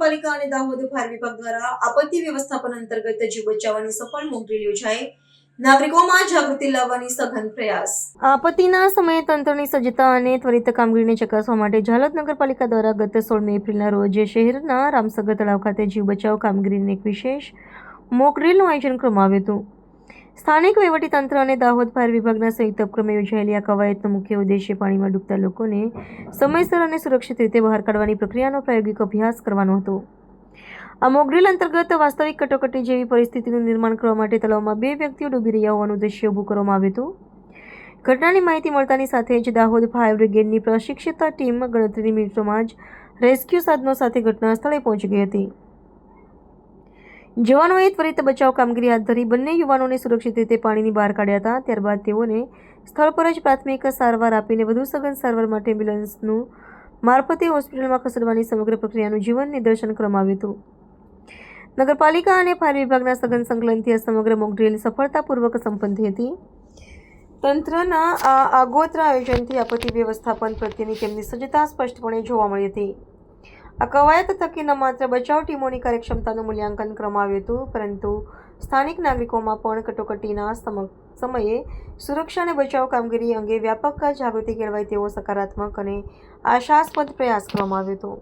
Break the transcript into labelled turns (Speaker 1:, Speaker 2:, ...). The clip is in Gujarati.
Speaker 1: નગરપાલિકા અને દાહોદ ફાયર વિભાગ દ્વારા આપત્તિ વ્યવસ્થાપન અંતર્ગત જીવ બચાવવાની સફળ મોક ડ્રીલ યોજાઈ. નાગરિકોમાં જાગૃતિ લાવવાની સઘન પ્રયાસ. આપત્તિના સમયે તંત્રની સજ્જતા અને ત્વરિત કામગીરીને ચકાસવા માટે ઝાલોદ નગરપાલિકા દ્વારા ગત 16 એપ્રિલના રોજ શહેરના રામસગર તળાવ ખાતે જીવ બચાવ કામગીરીની એક વિશેષ મોક ડ્રીલનું આયોજન કરવામાં આવ્યું હતું. સ્થાનિક વહીવટીતંત્ર અને દાહોદ ફાયર વિભાગના સંયુક્ત ઉપક્રમે યોજાયેલી આ કવાયતનો મુખ્ય ઉદ્દેશ્ય પાણીમાં ડૂબતા લોકોને સમયસર અને સુરક્ષિત રીતે બહાર કાઢવાની પ્રક્રિયાનો પ્રાયોગિક અભ્યાસ કરવાનો હતો. આ મોક ડ્રીલ અંતર્ગત વાસ્તવિક કટોકટી જેવી પરિસ્થિતિનું નિર્માણ કરવા માટે તળાવમાં 2 વ્યક્તિઓ ડૂબી રહ્યા હોવાનું દ્રશ્ય ઊભું કરવામાં આવ્યું હતું. ઘટનાની માહિતી મળતાની સાથે જ દાહોદ ફાયર બ્રિગેડની પ્રશિક્ષિત ટીમ ગણતરીની મિનિટોમાં જ રેસ્ક્યુ સાધનો સાથે ઘટના સ્થળે પહોંચી ગઈ હતી. જવાનોએ ત્વરિત બચાવ કામગીરી હાથ ધરી બંને યુવાનોને સુરક્ષિત રીતે પાણીની બહાર કાઢ્યા હતા. ત્યારબાદ તેઓને સ્થળ પર જ પ્રાથમિક સારવાર આપીને વધુ સઘન સારવાર માટે એમ્બ્યુલન્સનું મારફતે હોસ્પિટલમાં ખસેડવાની સમગ્ર પ્રક્રિયાનું જીવન નિદર્શન કરવામાં આવ્યું હતું. નગરપાલિકા અને ફાયર વિભાગના સઘન સંકલનથી આ સમગ્ર મોક ડ્રીલ સફળતાપૂર્વક સંપન્ન થઈ હતી. તંત્રના આ આગોતરા આયોજનથી આપત્તિ વ્યવસ્થાપન પ્રત્યેની તેમની સજ્જતા સ્પષ્ટપણે જોવા મળી હતી. આ કવાયત થકી ન માત્ર બચાવ ટીમોની કાર્યક્ષમતાનું મૂલ્યાંકન કરવામાં આવ્યું હતું, પરંતુ સ્થાનિક નાગરિકોમાં પણ કટોકટીના સમયે સુરક્ષા અને બચાવ કામગીરી અંગે વ્યાપક જાગૃતિ કેળવાય તેવો સકારાત્મક અને આશાસ્પદ પ્રયાસ કરવામાં આવ્યો હતો.